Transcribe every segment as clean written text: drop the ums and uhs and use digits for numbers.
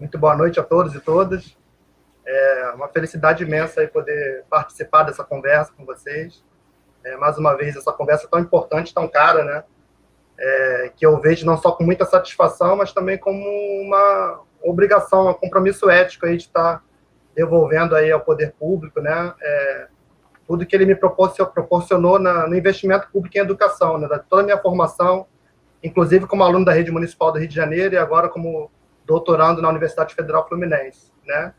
Muito boa noite a todos e todas. É uma felicidade imensa aí poder participar dessa conversa com vocês. Mais uma vez, essa conversa tão importante, tão cara, né? Que eu vejo não só com muita satisfação, mas também como uma obrigação, um compromisso ético aí de estar devolvendo aí ao poder público, né? Tudo que ele me proporcionou no investimento público em educação, né? Toda a minha formação, inclusive como aluno da Rede Municipal do Rio de Janeiro e agora como doutorando na Universidade Federal Fluminense, né?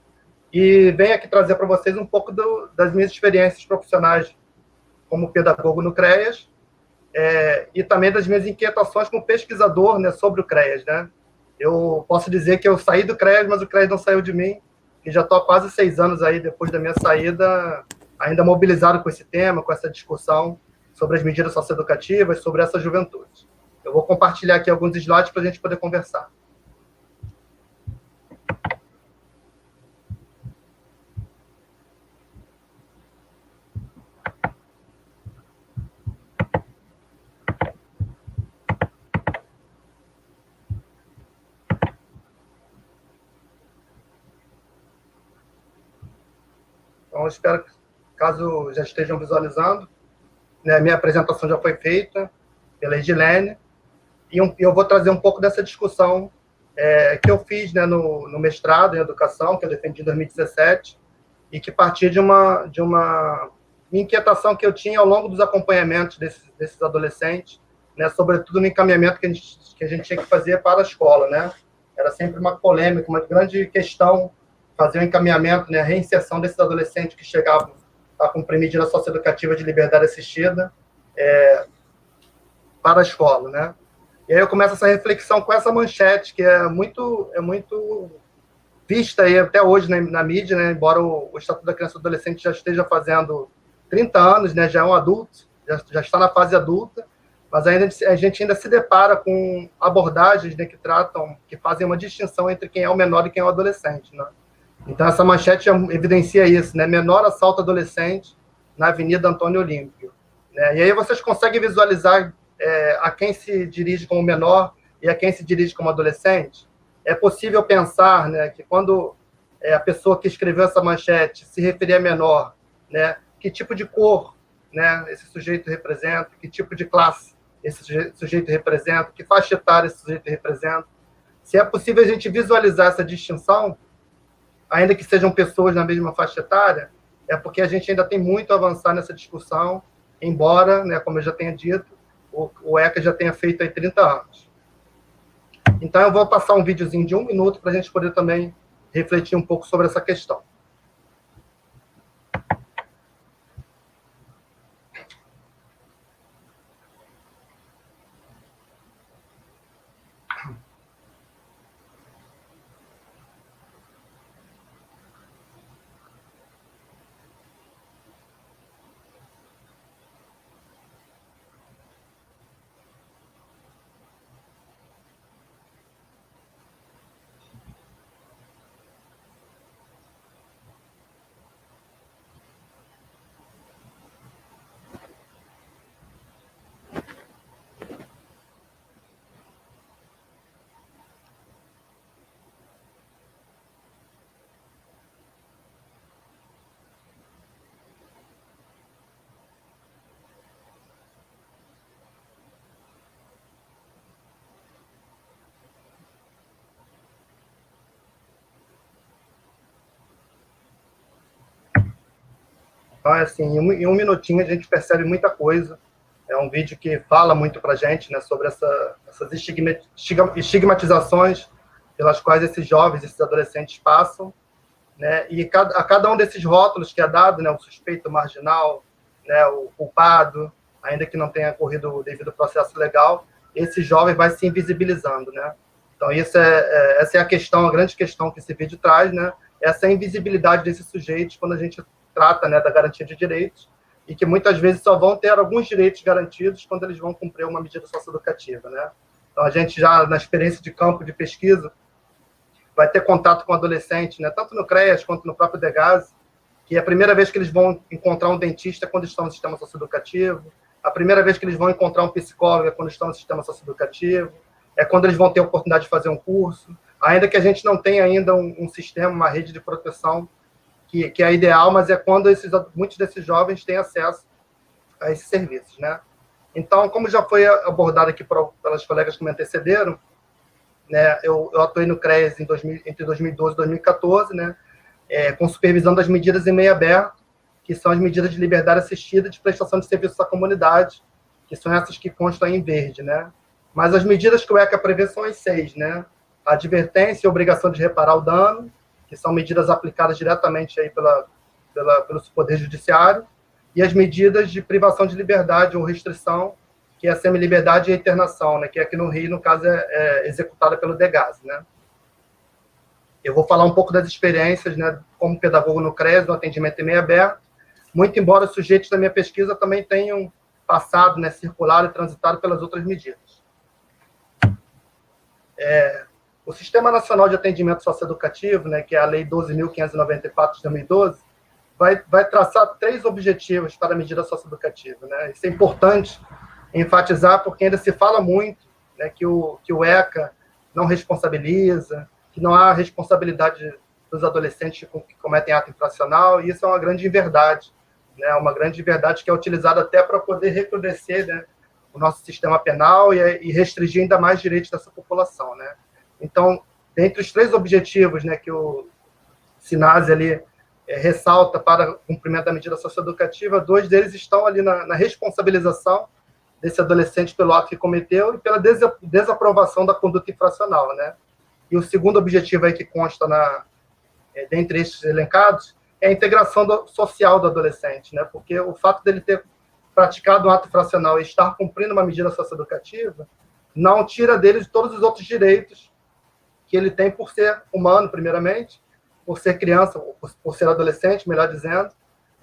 E venho aqui trazer para vocês um pouco das minhas experiências profissionais como pedagogo no CREAS, e também das minhas inquietações como pesquisador, né, sobre o CREAS, né? Eu posso dizer que eu saí do CREAS, mas o CREAS não saiu de mim, e já estou há quase 6 anos aí, depois da minha saída, ainda mobilizado com esse tema, com essa discussão sobre as medidas socioeducativas, sobre essa juventude. Eu vou compartilhar aqui alguns slides para a gente poder conversar. Então, eu espero que, caso já estejam visualizando, né, minha apresentação já foi feita pela Edilene, e eu vou trazer um pouco dessa discussão que eu fiz, né, no mestrado em educação, que eu defendi em 2017, e que partia de uma inquietação que eu tinha ao longo dos acompanhamentos desses adolescentes, né, sobretudo no encaminhamento que a gente tinha que fazer para a escola, né? Era sempre uma polêmica, uma grande questão fazer o encaminhamento, né, a reinserção desses adolescentes que chegavam a cumprir medida socioeducativa de liberdade assistida para a escola, né? E aí eu começo essa reflexão com essa manchete, que é muito vista aí até hoje na mídia, né? Embora o Estatuto da Criança e do Adolescente já esteja fazendo 30 anos, né? Já é um adulto, já está na fase adulta, mas a gente ainda se depara com abordagens, né, que fazem uma distinção entre quem é o menor e quem é o adolescente, né? Então, essa manchete evidencia isso, né? Menor assalta adolescente na Avenida Antônio Olímpio, né? E aí vocês conseguem visualizar a quem se dirige como menor e a quem se dirige como adolescente? É possível pensar, né, que quando a pessoa que escreveu essa manchete se referia a menor, né, que tipo de cor, né, esse sujeito representa, que tipo de classe esse sujeito representa, que faixa etária esse sujeito representa? Se é possível a gente visualizar essa distinção, ainda que sejam pessoas na mesma faixa etária, é porque a gente ainda tem muito a avançar nessa discussão, embora, né, como eu já tenha dito, o ECA já tenha feito aí 30 anos. Então, eu vou passar um videozinho de 1 minuto para a gente poder também refletir um pouco sobre essa questão. Então, assim, em um minutinho a gente percebe muita coisa. É um vídeo que fala muito para a gente, né, sobre essas estigmatizações pelas quais esses jovens, esses adolescentes passam, né, e a cada um desses rótulos que é dado, né, o suspeito, o marginal, né, o culpado, ainda que não tenha corrido o devido processo legal, esse jovem vai se invisibilizando, né? Então, essa é a questão, a grande questão que esse vídeo traz, né? Essa invisibilidade desses sujeitos quando a gente trata, né, da garantia de direitos, e que muitas vezes só vão ter alguns direitos garantidos quando eles vão cumprir uma medida socioeducativa, né? Então, a gente já, na experiência de campo de pesquisa, vai ter contato com adolescente, né, tanto no CREAS quanto no próprio DEGASE, que é a primeira vez que eles vão encontrar um dentista quando estão no sistema socioeducativo, a primeira vez que eles vão encontrar um psicólogo é quando estão no sistema socioeducativo, é quando eles vão ter a oportunidade de fazer um curso, ainda que a gente não tenha ainda um sistema, uma rede de proteção que é ideal, mas é quando muitos desses jovens têm acesso a esses serviços, né? Então, como já foi abordado aqui pelas colegas que me antecederam, né, eu atuei no CREAS entre 2012 e 2014, né, com supervisão das medidas em meio aberto, que são as medidas de liberdade assistida de prestação de serviços à comunidade, que são essas que constam em verde, né? Mas as medidas que o ECA prevê são as 6, né? A advertência e a obrigação de reparar o dano, que são medidas aplicadas diretamente aí pelo Poder Judiciário, e as medidas de privação de liberdade ou restrição, que é a semi-liberdade e a internação, né? Que aqui no Rio, no caso, é executada pelo DEGAS, né? Eu vou falar um pouco das experiências, né, como pedagogo no CREAS, no atendimento em meio aberto, muito embora os sujeitos da minha pesquisa também tenham passado, né, circulado e transitado pelas outras medidas. O Sistema Nacional de Atendimento Socioeducativo, né, que é a Lei 12.594 de 2012, vai traçar 3 objetivos para a medida socioeducativa, né? Isso é importante enfatizar, porque ainda se fala muito, né, que o ECA não responsabiliza, que não há responsabilidade dos adolescentes que cometem ato infracional, e isso é uma grande inverdade, né? Uma grande verdade que é utilizada até para poder recrudescer, né, o nosso sistema penal e restringir ainda mais direitos dessa população, né? Então, dentre os 3 objetivos, né, que o SINASE ali ressalta para o cumprimento da medida socioeducativa, 2 deles estão ali na responsabilização desse adolescente pelo ato que cometeu e pela desaprovação da conduta infracional, né? E o segundo objetivo aí que consta dentre estes elencados é a integração social do adolescente, né? Porque o fato dele ter praticado um ato infracional e estar cumprindo uma medida socioeducativa não tira dele todos os outros direitos que ele tem por ser humano, primeiramente, por ser criança, por ser adolescente, melhor dizendo,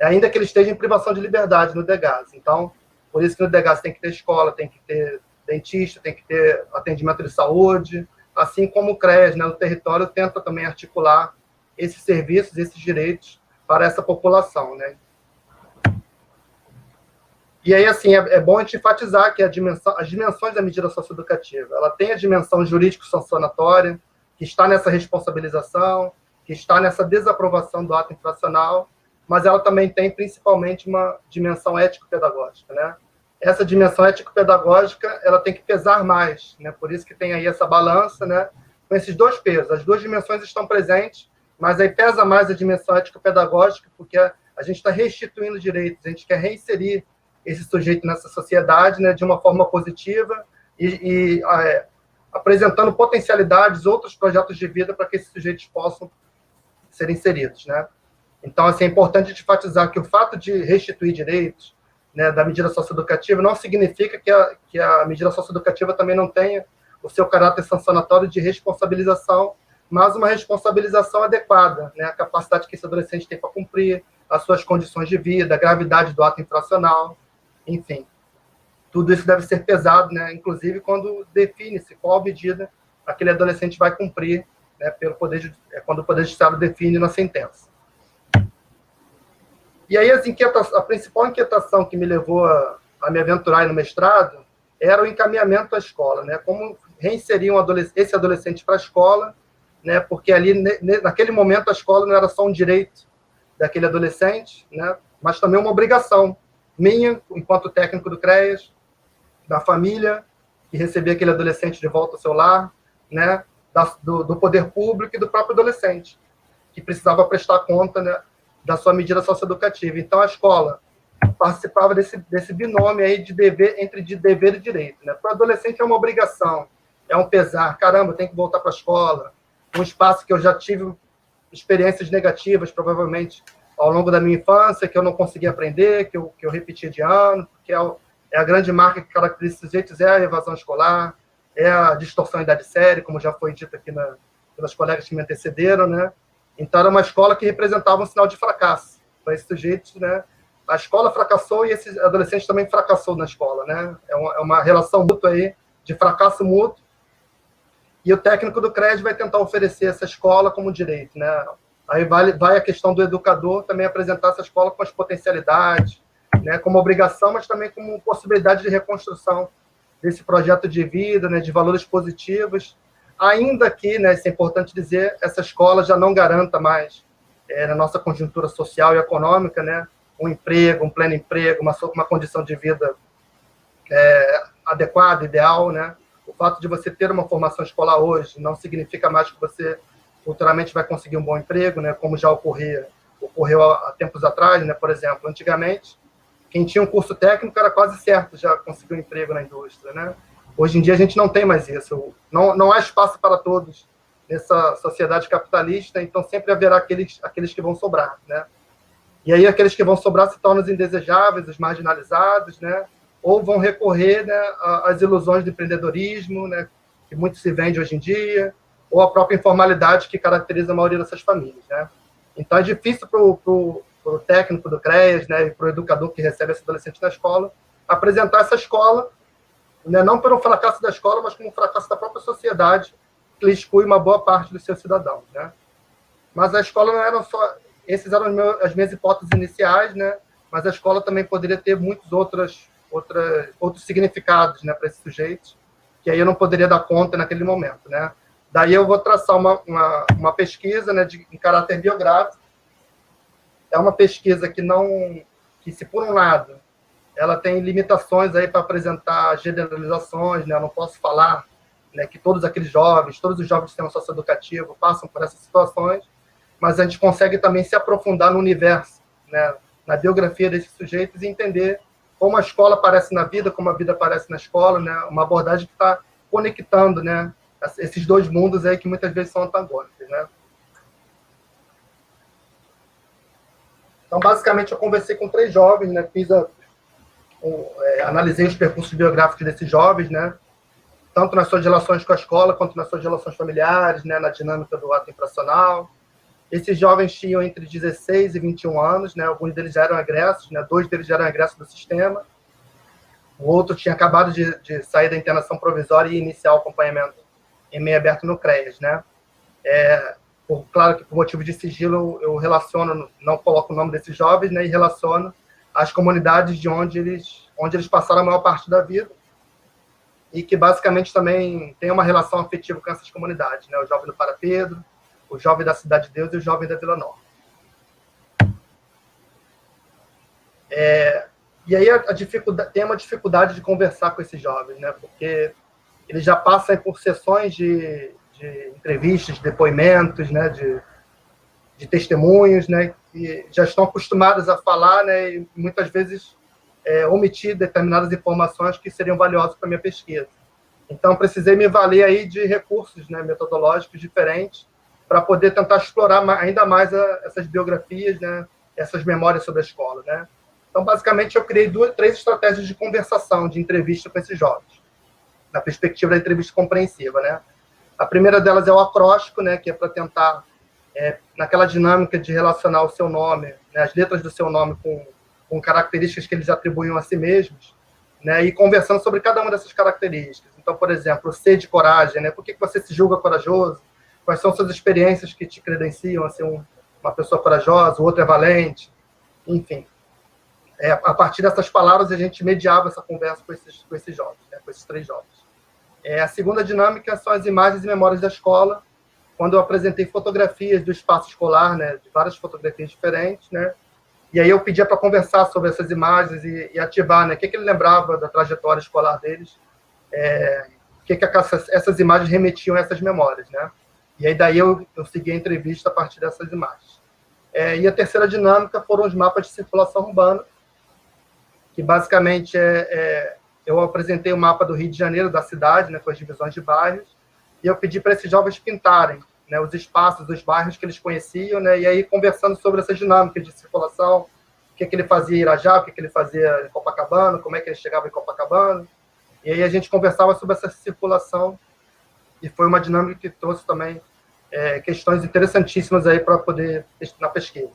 ainda que ele esteja em privação de liberdade no DEGAS. Então, por isso que no DEGAS tem que ter escola, tem que ter dentista, tem que ter atendimento de saúde, assim como o CREAS, né, no território, tenta também articular esses serviços, esses direitos para essa população, né? E aí, assim, é bom a gente enfatizar que as dimensões da medida socioeducativa, ela tem a dimensão jurídico-sancionatória, que está nessa responsabilização, que está nessa desaprovação do ato infracional, mas ela também tem, principalmente, uma dimensão ético-pedagógica, né? Essa dimensão ético-pedagógica, ela tem que pesar mais, né? Por isso que tem aí essa balança, né? Com esses 2 pesos. As 2 dimensões estão presentes, mas aí pesa mais a dimensão ético-pedagógica, porque a gente está restituindo direitos, a gente quer reinserir esse sujeito nessa sociedade, né, de uma forma positiva e apresentando potencialidades, outros projetos de vida para que esses sujeitos possam ser inseridos, né? Então, assim, é importante enfatizar que o fato de restituir direitos, né, da medida socioeducativa não significa que a medida socioeducativa também não tenha o seu caráter sancionatório de responsabilização, mas uma responsabilização adequada, né, a capacidade que esse adolescente tem para cumprir, as suas condições de vida, a gravidade do ato infracional, enfim. Tudo isso deve ser pesado, né, inclusive quando define-se qual medida aquele adolescente vai cumprir, né, quando o Poder Judiciário define na sentença. E aí a principal inquietação que me levou a me aventurar no mestrado era o encaminhamento à escola, né? Como reinserir esse adolescente para a escola, né? Porque ali, naquele momento, a escola não era só um direito daquele adolescente, né? Mas também uma obrigação minha, enquanto técnico do CREAS, da família, que recebia aquele adolescente de volta ao seu lar, né? Do poder público e do próprio adolescente, que precisava prestar conta, né, da sua medida socioeducativa. Então, a escola participava desse binômio aí entre dever e direito, né? Para o adolescente é uma obrigação, é um pesar. Caramba, eu tenho que voltar para a escola, um espaço que eu já tive experiências negativas, provavelmente, ao longo da minha infância, que eu não conseguia aprender, que eu repetia de ano, porque é a grande marca que caracteriza esses sujeitos, é a evasão escolar, é a distorção em idade séria, como já foi dito aqui pelas colegas que me antecederam, né? Então, era uma escola que representava um sinal de fracasso para esses sujeitos, né? A escola fracassou e esse adolescente também fracassou na escola, né? É uma relação mútua aí, de fracasso mútuo, e o técnico do CREAS vai tentar oferecer essa escola como direito, né? Aí vai a questão do educador também apresentar essa escola com as potencialidades, né? Como obrigação, mas também como possibilidade de reconstrução desse projeto de vida, né? De valores positivos, ainda que, né, isso é importante dizer, essa escola já não garanta mais, na nossa conjuntura social e econômica, né, um emprego, um pleno emprego, uma condição de vida adequada, ideal, né? O fato de você ter uma formação escolar hoje não significa mais que você futuramente vai conseguir um bom emprego, né? Como já ocorreu há tempos atrás, né? Por exemplo, antigamente, quem tinha um curso técnico era quase certo já conseguir um emprego na indústria, né? Hoje em dia a gente não tem mais isso. Não há espaço para todos nessa sociedade capitalista, então sempre haverá aqueles que vão sobrar, né? E aí aqueles que vão sobrar se tornam os indesejáveis, os marginalizados, né? Ou vão recorrer, né, às ilusões do empreendedorismo, né, que muito se vende hoje em dia, ou a própria informalidade que caracteriza a maioria dessas famílias, né? Então é difícil para o técnico do CREAS, né, e para o educador que recebe esse adolescente na escola, apresentar essa escola, né, não pelo fracasso da escola, mas como um fracasso da própria sociedade, que lhe exclui uma boa parte dos seus cidadãos, né? Mas a escola não era só... Essas eram as minhas hipóteses iniciais, né? Mas a escola também poderia ter muitos outros significados, né, para esses sujeitos, que aí eu não poderia dar conta naquele momento, né? Daí eu vou traçar uma pesquisa, né, em caráter biográfico. É uma pesquisa que se por um lado ela tem limitações aí para apresentar generalizações, né? Eu não posso falar, né, que todos os jovens do sistema socioeducativo passam por essas situações, mas a gente consegue também se aprofundar no universo, né, na biografia desses sujeitos e entender como a escola aparece na vida, como a vida aparece na escola, né? Uma abordagem que está conectando, né, esses dois mundos aí que muitas vezes são antagônicos, né? Então, basicamente, eu conversei com 3 jovens, né? Analisei os percursos biográficos desses jovens, né? Tanto nas suas relações com a escola, quanto nas suas relações familiares, né? Na dinâmica do ato infracional. Esses jovens tinham entre 16 e 21 anos, né? Alguns deles já eram egressos, né? 2 deles já eram egressos do sistema. O outro tinha acabado de sair da internação provisória e iniciar o acompanhamento em meio aberto no CREAS, né? Claro que por motivo de sigilo eu relaciono, não coloco o nome desses jovens, né? E relaciono as comunidades de onde eles passaram a maior parte da vida e que basicamente também tem uma relação afetiva com essas comunidades, né? O jovem do Para Pedro, o jovem da Cidade de Deus e o jovem da Vila Nova. E aí tem uma dificuldade de conversar com esses jovens, né? Porque eles já passam por sessões de entrevistas, de depoimentos, né? De testemunhos, né? E já estão acostumados a falar, né? E muitas vezes omitir determinadas informações que seriam valiosas para a minha pesquisa. Então, precisei me valer aí de recursos, né, metodológicos diferentes para poder tentar explorar ainda mais essas biografias, né, essas memórias sobre a escola, né? Então, basicamente, eu criei 3 estratégias de conversação, de entrevista com esses jovens, na perspectiva da entrevista compreensiva, né? A primeira delas é o acróstico, né, que é para tentar, naquela dinâmica de relacionar o seu nome, né, as letras do seu nome com características que eles atribuem a si mesmos, né, e conversando sobre cada uma dessas características. Então, por exemplo, o C de coragem, né? Por que você se julga corajoso? Quais são suas experiências que te credenciam a ser uma pessoa corajosa? O outro é valente? Enfim. A partir dessas palavras, a gente mediava essa conversa com esses jovens, né? Com esses 3 jovens. A segunda dinâmica são as imagens e memórias da escola, quando eu apresentei fotografias do espaço escolar, né? De várias fotografias diferentes, né? E aí eu pedia para conversar sobre essas imagens e ativar, né? O que ele lembrava da trajetória escolar deles, o que essas imagens remetiam a essas memórias, né? E aí daí eu segui a entrevista a partir dessas imagens. E a terceira dinâmica foram os mapas de circulação urbana, que basicamente eu apresentei o mapa do Rio de Janeiro, da cidade, né, com as divisões de bairros, e eu pedi para esses jovens pintarem, né, os espaços dos bairros que eles conheciam, né, e aí conversando sobre essas dinâmicas de circulação, o que ele fazia em Irajá, o que ele fazia em Copacabana, como é que ele chegava em Copacabana, e aí a gente conversava sobre essa circulação, e foi uma dinâmica que trouxe também questões interessantíssimas aí para poder na pesquisa.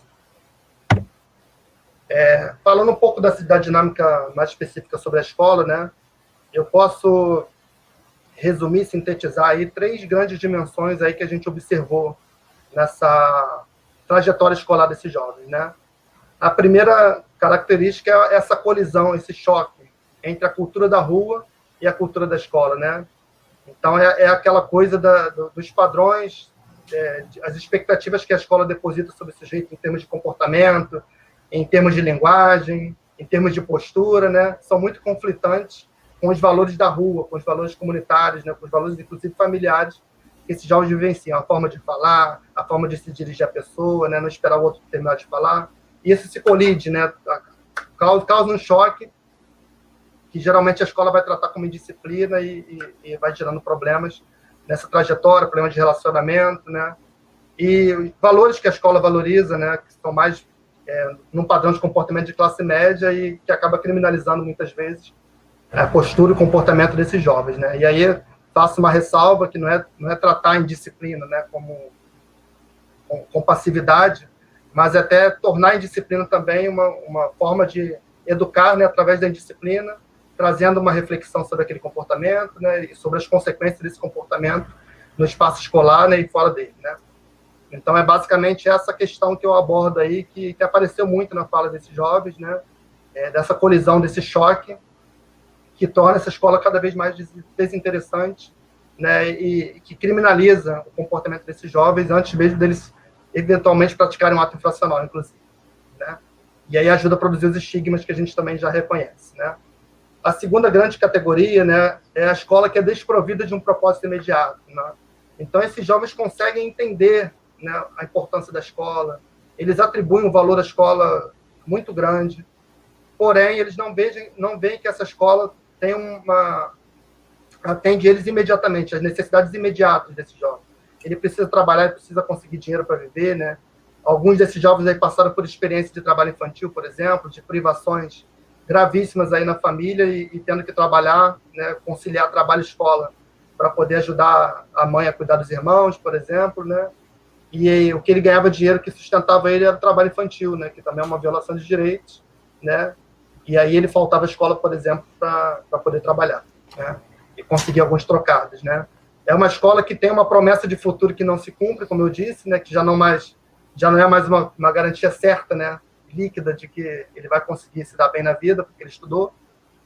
Falando um pouco da dinâmica mais específica sobre a escola, né, eu posso resumir, sintetizar aí 3 grandes dimensões aí que a gente observou nessa trajetória escolar desses jovens, né? A primeira característica é essa colisão, esse choque entre a cultura da rua e a cultura da escola, né? Então, é aquela coisa dos padrões, as expectativas que a escola deposita sobre o sujeito em termos de comportamento, em termos de linguagem, em termos de postura, né? São muito conflitantes com os valores da rua, com os valores comunitários, né? Com os valores, inclusive, familiares, que esses jovens vivenciam. A forma de falar, a forma de se dirigir à pessoa, né? Não esperar o outro terminar de falar. E isso se colide, né? Causa um choque que geralmente a escola vai tratar como indisciplina e vai gerando problemas nessa trajetória, problemas de relacionamento, né? E valores que a escola valoriza, né? Que são mais num padrão de comportamento de classe média e que acaba criminalizando muitas vezes a postura e o comportamento desses jovens, né? E aí faço uma ressalva que não é tratar a indisciplina, né? Com passividade, mas até tornar a indisciplina também uma forma de educar, né? Através da indisciplina, trazendo uma reflexão sobre aquele comportamento, né, e sobre as consequências desse comportamento no espaço escolar, né, e fora dele, né. Então, é basicamente essa questão que eu abordo aí, que apareceu muito na fala desses jovens, né, dessa colisão, desse choque, que torna essa escola cada vez mais desinteressante, né, e que criminaliza o comportamento desses jovens antes mesmo deles eventualmente praticarem um ato infracional, inclusive, né. E aí ajuda a produzir os estigmas que a gente também já reconhece, né. A segunda grande categoria, né, é a escola que é desprovida de um propósito imediato, né? Então, esses jovens conseguem entender, né, a importância da escola, eles atribuem um valor à escola muito grande, porém, eles não veem que essa escola atende eles imediatamente, as necessidades imediatas desses jovens. Ele precisa trabalhar, ele precisa conseguir dinheiro para viver, né? Alguns desses jovens aí passaram por experiência de trabalho infantil, por exemplo, de privações gravíssimas aí na família e tendo que trabalhar, né, conciliar trabalho e escola para poder ajudar a mãe a cuidar dos irmãos, por exemplo, né? E o que ele ganhava dinheiro que sustentava ele era o trabalho infantil, né, que também é uma violação de direitos, né? E aí ele faltava à escola, por exemplo, para poder trabalhar, né? E conseguir alguns trocados, né? É uma escola que tem uma promessa de futuro que não se cumpre, como eu disse, né, que já não é mais uma garantia certa, né, líquida de que ele vai conseguir se dar bem na vida, porque ele estudou,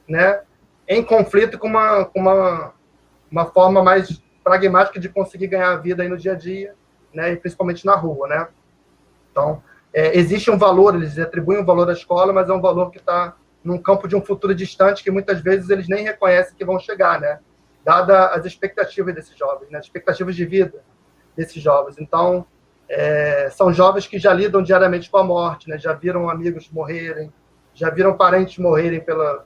né, em conflito com uma forma mais pragmática de conseguir ganhar a vida aí no dia a dia, né, e principalmente na rua, né. Então, existe um valor, eles atribuem um valor à escola, mas é um valor que está num campo de um futuro distante que muitas vezes eles nem reconhecem que vão chegar, né, dada as expectativas desses jovens, né, as expectativas de vida desses jovens. Então, são jovens que já lidam diariamente com a morte, né? Já viram amigos morrerem, já viram parentes morrerem pela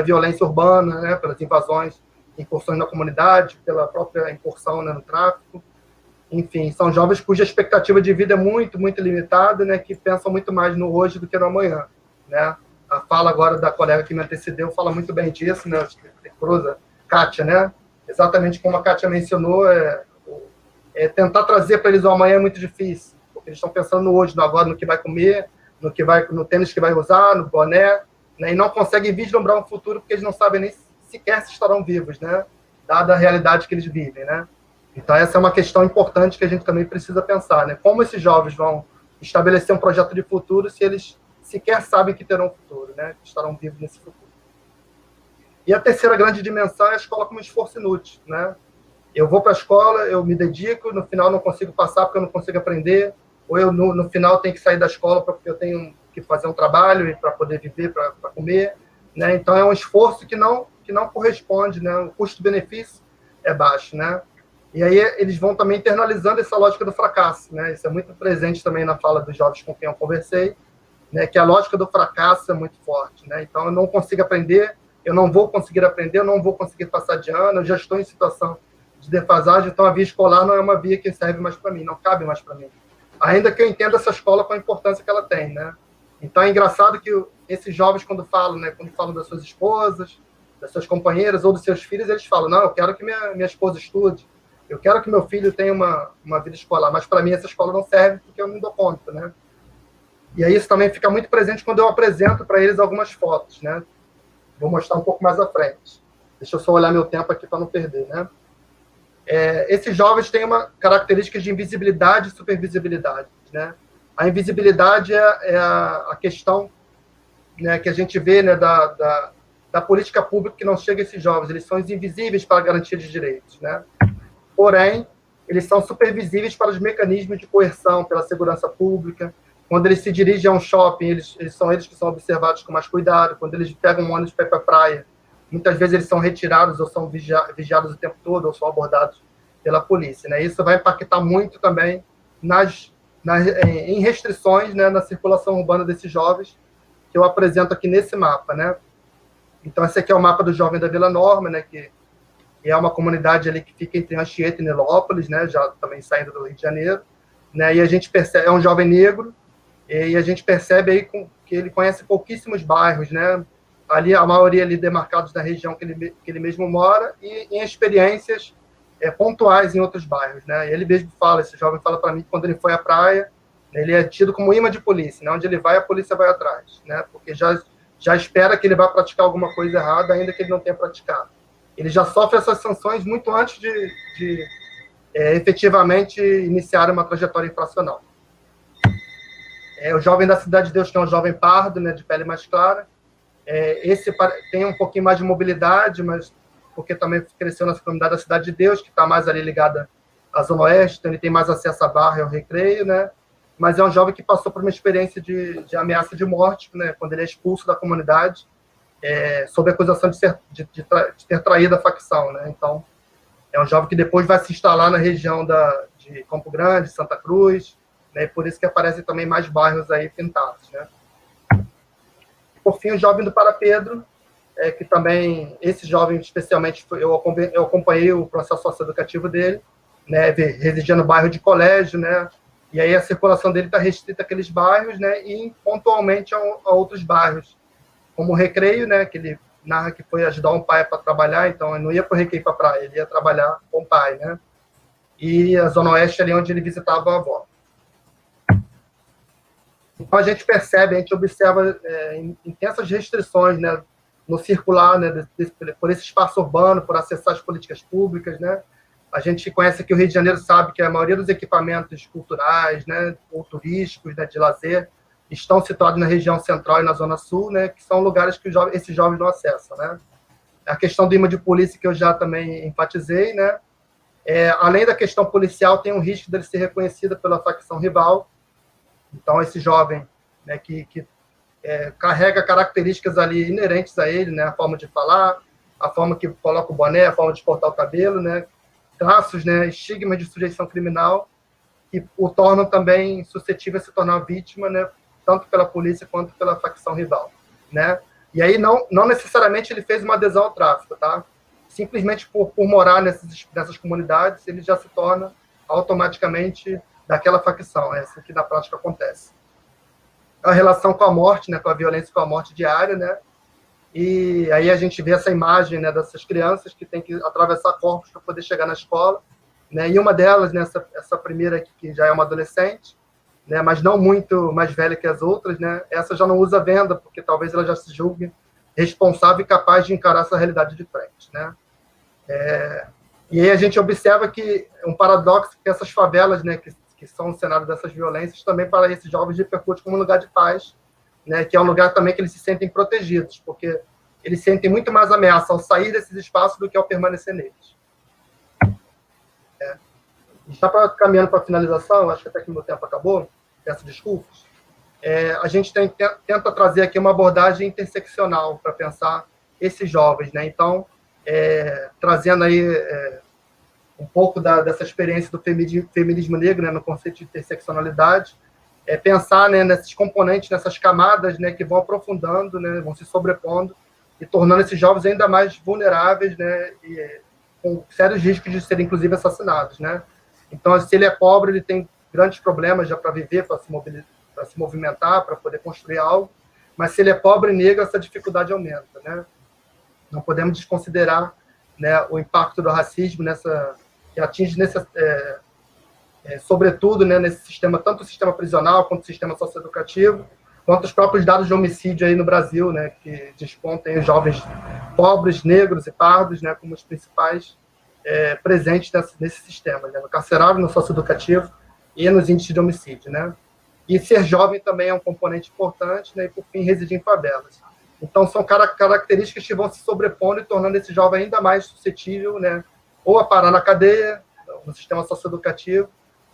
violência urbana, né? Pelas invasões, incursões na comunidade, pela própria incursão, né, no tráfico. Enfim, são jovens cuja expectativa de vida é muito, muito limitada, né? Que pensam muito mais no hoje do que no amanhã, né? A fala agora da colega que me antecedeu fala muito bem disso, né? Cruza, Kátia, né? Exatamente como a Kátia mencionou, tentar trazer para eles o amanhã é muito difícil, porque eles estão pensando no hoje, no agora, no que vai comer, no tênis que vai usar, no boné, né, e não conseguem vislumbrar um futuro porque eles não sabem nem sequer se estarão vivos, né, dada a realidade que eles vivem, né. Então essa é uma questão importante que a gente também precisa pensar, né, como esses jovens vão estabelecer um projeto de futuro se eles sequer sabem que terão um futuro, né, que estarão vivos nesse futuro. E a terceira grande dimensão é a escola como esforço inútil, né. Eu vou para a escola, eu me dedico, no final não consigo passar porque eu não consigo aprender, ou eu no final tenho que sair da escola porque eu tenho que fazer um trabalho para poder viver, para comer, né? Então é um esforço que não corresponde, né? O custo-benefício é baixo, né? E aí eles vão também internalizando essa lógica do fracasso, né? Isso é muito presente também na fala dos jovens com quem eu conversei, né? Que a lógica do fracasso é muito forte, né? Então eu não consigo aprender, eu não vou conseguir aprender, eu não vou conseguir passar de ano, eu já estou em situação de defasagem, então a via escolar não é uma via que serve mais para mim, não cabe mais para mim. Ainda que eu entenda essa escola com a importância que ela tem, né? Então é engraçado que esses jovens, quando falam, né, quando falam das suas esposas, das suas companheiras ou dos seus filhos, eles falam, não, eu quero que minha esposa estude, eu quero que meu filho tenha uma vida escolar, mas para mim essa escola não serve porque eu não dou conta, né? E aí isso também fica muito presente quando eu apresento para eles algumas fotos, né? Vou mostrar um pouco mais à frente. Deixa eu só olhar meu tempo aqui para não perder, né? Esses jovens têm uma característica de invisibilidade e supervisibilidade, né? A invisibilidade é a questão, né, que a gente vê, né, da política pública que não chega a esses jovens, eles são invisíveis para a garantia de direitos, né? Porém, eles são supervisíveis para os mecanismos de coerção, pela segurança pública. Quando eles se dirigem a um shopping, eles são eles que são observados com mais cuidado. Quando eles pegam um ônibus para ir para a praia, muitas vezes eles são retirados ou são vigiados o tempo todo, ou são abordados pela polícia, né? Isso vai impactar muito também em restrições, né, na circulação urbana desses jovens, que eu apresento aqui nesse mapa, né? Então, esse aqui é o mapa do Jovem da Vila Norma, né, que é uma comunidade ali que fica entre Anchieta e Nilópolis, né, já também saindo do Rio de Janeiro, né, e a gente percebe, é um jovem negro, e a gente percebe aí que ele conhece pouquíssimos bairros, né, ali a maioria ali demarcados da região que ele mesmo mora, e em experiências pontuais em outros bairros, né, ele mesmo fala, esse jovem fala para mim que quando ele foi à praia, ele é tido como imã de polícia, né, onde ele vai, a polícia vai atrás, né, porque já espera que ele vá praticar alguma coisa errada, ainda que ele não tenha praticado. Ele já sofre essas sanções muito antes de efetivamente iniciar uma trajetória infracional. O jovem da Cidade de Deus, que é um jovem pardo, né, de pele mais clara, esse tem um pouquinho mais de mobilidade, mas porque também cresceu na comunidade da Cidade de Deus, que está mais ali ligada à Zona Oeste, então ele tem mais acesso à barra e ao recreio, né? Mas é um jovem que passou por uma experiência de ameaça de morte, né, quando ele é expulso da comunidade, sob a acusação de ter traído a facção, né? Então, é um jovem que depois vai se instalar na região de Campo Grande, Santa Cruz, né? E por isso que aparecem também mais bairros aí pintados, né? Por fim, o jovem do Para Pedro, que também, esse jovem especialmente, eu acompanhei o processo socioeducativo dele, né? Residia no bairro de Colégio, né? E aí a circulação dele está restrita àqueles bairros, né? E pontualmente a outros bairros, como o Recreio, né? Que ele narra que foi ajudar um pai para trabalhar, então ele não ia para o Recreio para a praia, ele ia trabalhar com o pai, né? E a Zona Oeste ali onde ele visitava a avó. Então a gente percebe, a gente observa intensas restrições, né? No circular, né? Por esse espaço urbano, por acessar as políticas públicas, né? A gente conhece aqui o Rio de Janeiro, sabe que a maioria dos equipamentos culturais, né, ou turísticos, né, de lazer, estão situados na região central e na zona sul, né, que são lugares que esses jovens não acessam, né. A questão do imã de polícia, que eu já também enfatizei, né, além da questão policial, tem um risco dele ser reconhecido pela facção rival. Então, esse jovem, né, que carrega características ali inerentes a ele, né, a forma de falar, a forma que coloca o boné, a forma de cortar o cabelo, né, traços, né, estigmas de sujeição criminal que o tornam também suscetível a se tornar vítima, né, tanto pela polícia quanto pela facção rival, né? E aí não necessariamente ele fez uma adesão ao tráfico, tá? Simplesmente por morar nessas comunidades, ele já se torna automaticamente daquela facção, é assim que na prática acontece. A relação com a morte, né, com a violência com a morte diária, né? E aí a gente vê essa imagem, né, dessas crianças que tem que atravessar corpos para poder chegar na escola, né? E uma delas, né, essa primeira aqui, que já é uma adolescente, né, mas não muito mais velha que as outras, né? Essa já não usa venda, porque talvez ela já se julgue responsável e capaz de encarar essa realidade de frente, né? E aí a gente observa que um paradoxo que essas favelas, né, que são o cenário dessas violências, também para esses jovens repercute como um lugar de paz, né, que é um lugar também que eles se sentem protegidos, porque eles sentem muito mais ameaça ao sair desses espaços do que ao permanecer neles. Já caminhando para a finalização, acho que até que o meu tempo acabou, peço desculpas, a gente tenta trazer aqui uma abordagem interseccional para pensar esses jovens, né? Então, trazendo aí um pouco dessa experiência do feminismo negro, né, no conceito de interseccionalidade, pensar, né, nesses componentes, nessas camadas, né, que vão aprofundando, né, vão se sobrepondo e tornando esses jovens ainda mais vulneráveis, né, e com sérios riscos de serem, inclusive, assassinados, né. Então, se ele é pobre, ele tem grandes problemas já para viver, para se movimentar, para poder construir algo, mas se ele é pobre e negro, essa dificuldade aumenta, né. Não podemos desconsiderar, né, o impacto do racismo que atinge sobretudo, né, nesse sistema, tanto o sistema prisional quanto o sistema socioeducativo, quanto os próprios dados de homicídio aí no Brasil, né, que despontam os jovens pobres, negros e pardos, né, como os principais presentes nesse sistema, né, no carcerário, no socioeducativo e nos índices de homicídio, né. E ser jovem também é um componente importante, né, e por fim residir em favelas. Então, são características que vão se sobrepondo e tornando esse jovem ainda mais suscetível, né, ou a parar na cadeia, no sistema socioeducativo,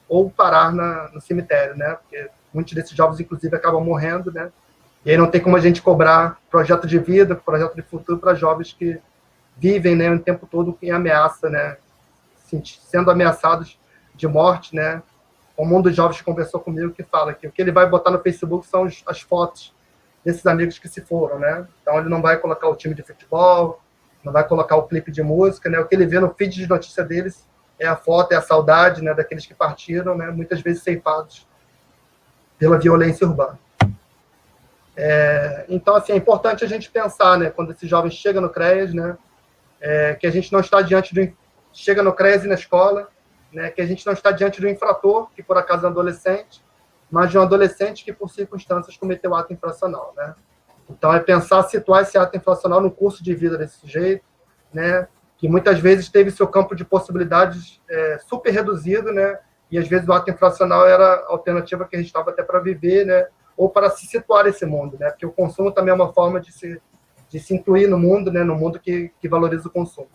ou parar no cemitério, né, porque muitos desses jovens, inclusive, acabam morrendo, né, e aí não tem como a gente cobrar projeto de vida, projeto de futuro para jovens que vivem, né, o tempo todo em ameaça, né, sendo ameaçados de morte, né. Um dos jovens que conversou comigo que fala que o que ele vai botar no Facebook são as fotos desses amigos que se foram, né. Então ele não vai colocar o time de futebol, não vai colocar o clipe de música, né. O que ele vê no feed de notícia deles é a foto, é a saudade, né, daqueles que partiram, né, muitas vezes ceifados pela violência urbana. Então, assim, é importante a gente pensar, né, quando esse jovem chega no CREAS, né, que a gente não está diante chega no CREAS e na escola, né, que a gente não está diante do infrator, que por acaso é um adolescente, mas de um adolescente que por circunstâncias cometeu ato infracional, né. Então, é pensar, situar esse ato infracional no curso de vida desse sujeito, né, que muitas vezes teve seu campo de possibilidades super reduzido, né, e às vezes o ato infracional era a alternativa que a gente estava até para viver, né, ou para se situar nesse mundo, né, porque o consumo também é uma forma de se incluir no mundo, né, no mundo que valoriza o consumo.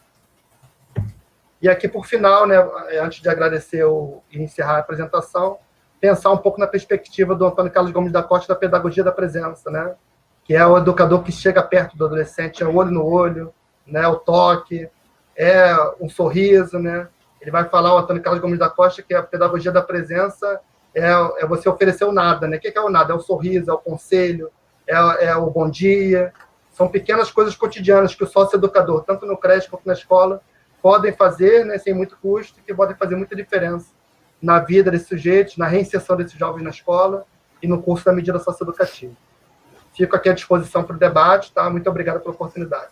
E aqui, por final, né, antes de agradecer e encerrar a apresentação, pensar um pouco na perspectiva do Antônio Carlos Gomes da Costa da pedagogia da presença, né, que é o educador que chega perto do adolescente, é o olho no olho, né, o toque, é um sorriso, né. Ele vai falar, o Antônio Carlos Gomes da Costa, que a pedagogia da presença é você oferecer o nada, né? O que é o nada? É o sorriso, é o conselho, é o bom dia. São pequenas coisas cotidianas que o sócio-educador, tanto no creche quanto na escola, podem fazer, né, sem muito custo, que podem fazer muita diferença na vida desses sujeitos, na reinserção desses jovens na escola e no curso da medida socioeducativa. Fico aqui à disposição para o debate, tá? Muito obrigado pela oportunidade.